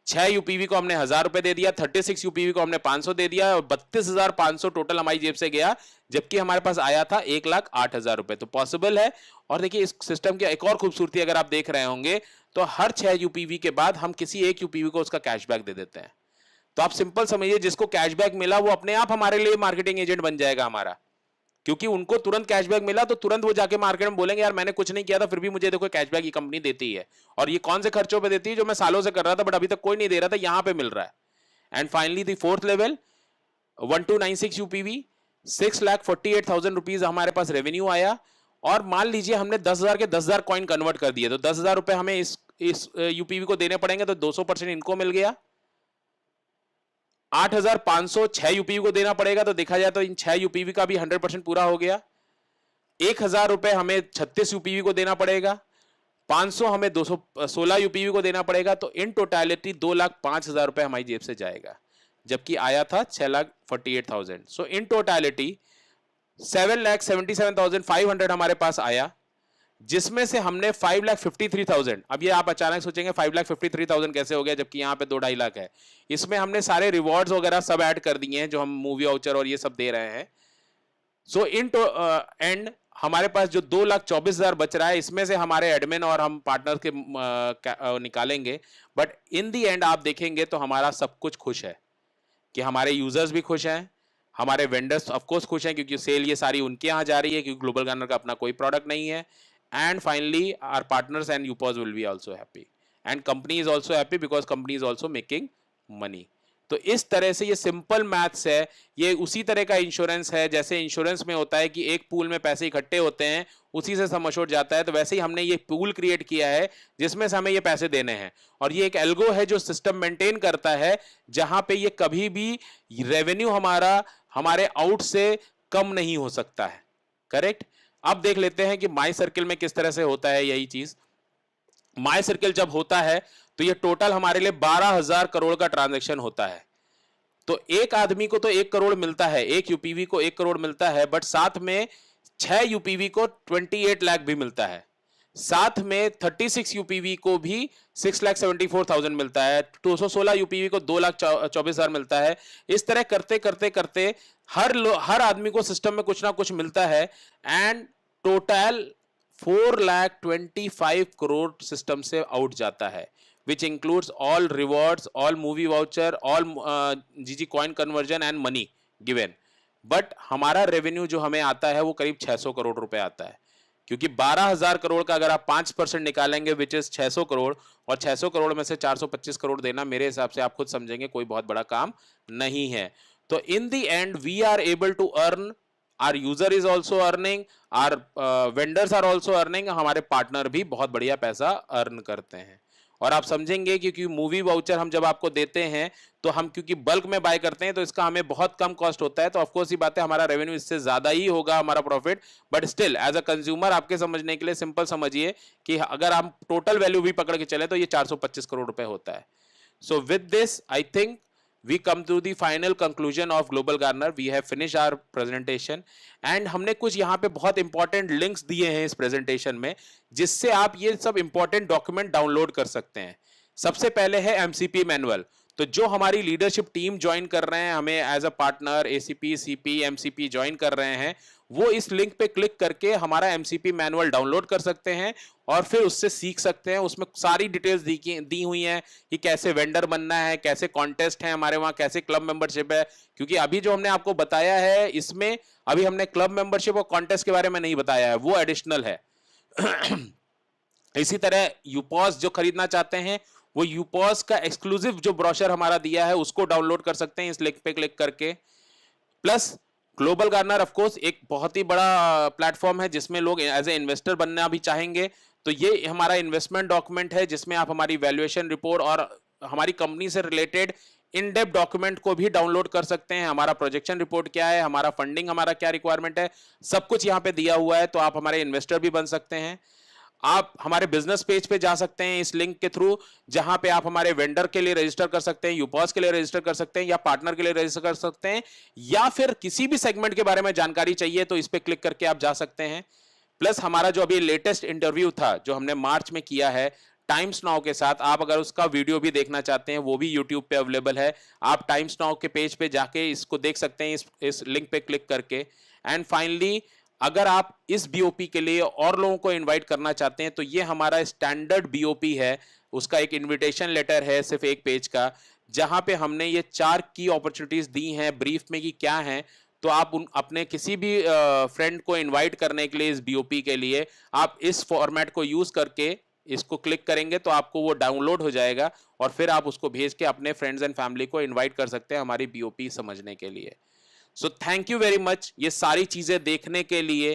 6 यूपीवी को हमने 1,000 रुपए दे दिया, 36 यूपीवी को हमने 500 दे दिया, और 32,500 टोटल हमारी जेब से गया, जबकि हमारे पास आया था 1,08,000 रुपए। तो पॉसिबल है। और देखिए इस सिस्टम की एक और खूबसूरती अगर आप देख रहे होंगे तो हर 6 यूपीवी के बाद हम किसी एक यूपीवी को उसका कैशबैक दे देते हैं। तो आप सिंपल समझिए, जिसको कैशबैक मिला वो अपने आप हमारे लिए मार्केटिंग एजेंट बन जाएगा हमारा, क्योंकि उनको तुरंत कैशबैक मिला तो तुरंत वो जाके मार्केट में बोलेंगे यार मैंने कुछ नहीं किया था फिर भी मुझे देखो कैशबैक ये कंपनी देती है, और ये कौन से खर्चों पे देती है जो मैं सालों से कर रहा था बट अभी तक कोई नहीं दे रहा था, यहां पे मिल रहा है। And finally the fourth level 1296 यूपीवी, 6,48,000 rupees हमारे पास रेवेन्यू आया। और मान लीजिए हमने 10,000 के 10,000 कॉइन कन्वर्ट कर दिए, तो 10,000 रुपए हमें इस यूपीवी को देने पड़ेंगे, तो 200% इनको मिल गया। 8,500 6 यूपीवी को देना पड़ेगा, तो देखा जाए तो इन 6 यूपीवी का भी 100% पूरा हो गया। 1,000 रुपए हमें 36 यूपीवी को देना पड़ेगा। 500 हमें 216 यूपीवी को देना पड़ेगा, तो इन टोटलिटी 2,05,000 रुपए हमारी जेब से जाएगा, जबकि आया था 6,48,000। सो इन टोटलिटी 7,77,500 हमारे पास आया, जिसमें से हमने 5,53,000, अब ये आप अचानक सोचेंगे 5,53,000 कैसे हो गया जबकि यहाँ पे 2-2.5 लाख है। इसमें हमने सारे रिवॉर्ड्स वगैरह सब ऐड कर दिए हैं जो हम मूवी वाउचर और ये सब दे रहे हैं। सो इन एंड हमारे पास जो 2,24,000 बच रहा है, इसमें से हमारे एडमिन और हम पार्टनर के निकालेंगे, बट इन दी एंड आप देखेंगे तो हमारा सब कुछ खुश है कि हमारे यूजर्स भी खुश हैं, हमारे वेंडर्स ऑफ कोर्स खुश हैं क्योंकि सेल ये सारी उनके यहाँ जा रही है क्योंकि ग्लोबल गार्नर का अपना कोई प्रोडक्ट नहीं है, and finally our partners and users will be also happy and company is also happy because company is also making money. तो इस तरह से ये सिंपल मैथ्स है। ये उसी तरह का इंश्योरेंस है जैसे इंश्योरेंस में होता है कि एक पूल में पैसे इकट्ठे होते हैं, उसी से सम एश्योर्ड जाता है, तो वैसे ही हमने ये पूल क्रिएट किया है जिसमें से हमें ये पैसे देने हैं, और ये एक एल्गो है जो सिस्टम मेंटेन करता है जहां पे ये कभी भी रेवेन्यू हमारा हमारे आउट से कम नहीं हो सकता है। करेक्ट। अब देख लेते हैं कि माई सर्किल में किस तरह से होता है यही चीज। माई सर्किल जब होता है तो ये टोटल हमारे लिए 12,000 करोड़ का ट्रांजैक्शन होता है। तो एक आदमी को तो 1 करोड़ मिलता है, एक यूपीवी को 1 करोड़ मिलता है, बट साथ में 6 यूपीवी को 28 लाख भी मिलता है, साथ में 36 यूपीवी को भी 6,74,000 मिलता है, 216 यूपीवी को 2,24,000 मिलता है। इस तरह करते करते करते हर आदमी को सिस्टम में कुछ ना कुछ मिलता है, एंड टोटल 4,25,000 करोड़ सिस्टम से आउट जाता है, which includes all rewards, all movie voucher, all GG coin conversion and money given। But हमारा रेवेन्यू जो हमें आता है वो करीब 600 करोड़ रुपए आता है, क्योंकि 12,000 करोड़ का अगर आप 5% निकालेंगे विच इज 600 करोड़, और 600 करोड़ में से 425 करोड़ देना मेरे हिसाब से आप खुद समझेंगे कोई बहुत बड़ा काम नहीं है। तो in the end we are able to earn, our user is also earning, our vendors are also earning, हमारे पार्टनर भी बहुत बढ़िया पैसा अर्न करते हैं। और आप समझेंगे क्योंकि मूवी वाउचर हम जब आपको देते हैं तो हम क्योंकि बल्क में बाय करते हैं तो इसका हमें बहुत कम कॉस्ट होता है, तो ऑफकोर्स ये बात है हमारा रेवेन्यू इससे ज्यादा ही होगा हमारा profit, but still as a consumer आपके समझने के लिए सिंपल समझिए कि अगर हम टोटल वैल्यू भी पकड़ के चले तो ये 425 करोड़ रुपए होता है। So with this I think we come to the final conclusion of Global Garner। we have finished our presentation and हमने कुछ यहाँ पे बहुत इंपॉर्टेंट लिंक्स दिए हैं इस प्रेजेंटेशन में जिससे आप ये सब इंपॉर्टेंट डॉक्यूमेंट डाउनलोड कर सकते हैं। सबसे पहले है एमसीपी मैनुअल। तो जो हमारी लीडरशिप टीम ज्वाइन कर रहे हैं, हमें as a partner ACP CP MCP join कर रहे हैं, वो इस लिंक पे क्लिक करके हमारा एमसीपी मैनुअल डाउनलोड कर सकते हैं और फिर उससे सीख सकते हैं। उसमें सारी डिटेल्स दी हुई हैं कि कैसे वेंडर बनना है, कैसे कॉन्टेस्ट है हमारे वहाँ, कैसे क्लब मेंबरशिप है, क्योंकि अभी जो हमने आपको बताया है इसमें अभी हमने क्लब मेंबरशिप और कॉन्टेस्ट के बारे में नहीं बताया है, वो एडिशनल है। इसी तरह यूपॉस जो खरीदना चाहते हैं वो यूपॉस का एक्सक्लूसिव जो ब्रोशर हमारा दिया है उसको डाउनलोड कर सकते हैं इस लिंक पे क्लिक करके। Plus global Garner of course एक बहुत ही बड़ा प्लेटफॉर्म है जिसमें लोग एज ए इन्वेस्टर बनना भी चाहेंगे, तो ये हमारा इन्वेस्टमेंट डॉक्यूमेंट है जिसमें आप हमारी वैल्यूएशन रिपोर्ट और हमारी कंपनी से रिलेटेड इन डेप्थ डॉक्यूमेंट को भी डाउनलोड कर सकते हैं। हमारा प्रोजेक्शन रिपोर्ट क्या है, हमारा फंडिंग हमारा क्या रिक्वायरमेंट है, सब कुछ यहाँ पे दिया हुआ है, तो आप हमारे इन्वेस्टर भी बन सकते हैं। आप हमारे बिजनेस पेज पे जा सकते हैं इस लिंक के थ्रू, जहां पे आप हमारे वेंडर के लिए रजिस्टर कर सकते हैं, यूपॉस के लिए रजिस्टर कर सकते हैं, या पार्टनर के लिए रजिस्टर कर सकते हैं, या फिर किसी भी सेगमेंट के बारे में जानकारी चाहिए तो इस पे क्लिक करके आप जा सकते हैं। प्लस हमारा जो अभी लेटेस्ट इंटरव्यू था जो हमने मार्च में किया है टाइम्स नाउ के साथ, आप अगर उसका वीडियो भी देखना चाहते हैं वो भी यूट्यूब पे अवेलेबल है, आप टाइम्स नाउ के पेज पे जाके इसको देख सकते हैं इस लिंक पे क्लिक करके। एंड फाइनली अगर आप इस बीओपी के लिए और लोगों को इनवाइट करना चाहते हैं तो ये हमारा स्टैंडर्ड बीओपी है, उसका एक इनविटेशन लेटर है सिर्फ एक पेज का, जहां पे हमने ये 4 की अपॉर्चुनिटीज दी हैं ब्रीफ में कि क्या हैं। तो आप अपने किसी भी फ्रेंड को इनवाइट करने के लिए इस बीओपी के लिए आप इस फॉर्मेट को यूज करके इसको क्लिक करेंगे तो आपको वो डाउनलोड हो जाएगा और फिर आप उसको भेज के अपने फ्रेंड्स एंड फैमिली को इन्वाइट कर सकते हैं हमारी बीओपी समझने के लिए। So thank you very much ये सारी चीजें देखने के लिए।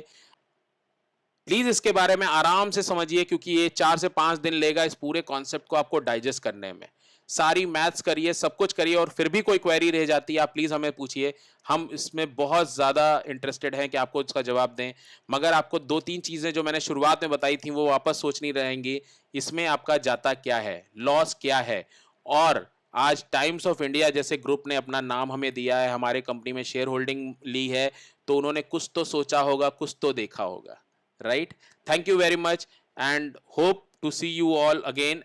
प्लीज इसके बारे में आराम से समझिए क्योंकि ये 4 से 5 दिन लेगा इस पूरे कॉन्सेप्ट को आपको डाइजेस्ट करने में। सारी मैथ्स करिए, सब कुछ करिए और फिर भी कोई क्वेरी रह जाती है, आप प्लीज़ हमें पूछिए। हम इसमें बहुत ज़्यादा इंटरेस्टेड हैं कि आपको इसका जवाब दें। मगर आपको 2-3 चीज़ें जो मैंने शुरुआत में बताई थी, वो वापस सोचनी रहेंगी। इसमें आपका जाता क्या है? लॉस क्या है? और आज टाइम्स ऑफ इंडिया जैसे ग्रुप ने अपना नाम हमें दिया है, हमारे कंपनी में शेयर होल्डिंग ली है, तो उन्होंने कुछ तो सोचा होगा, कुछ तो देखा होगा, right? Thank you very much and hope to see you all again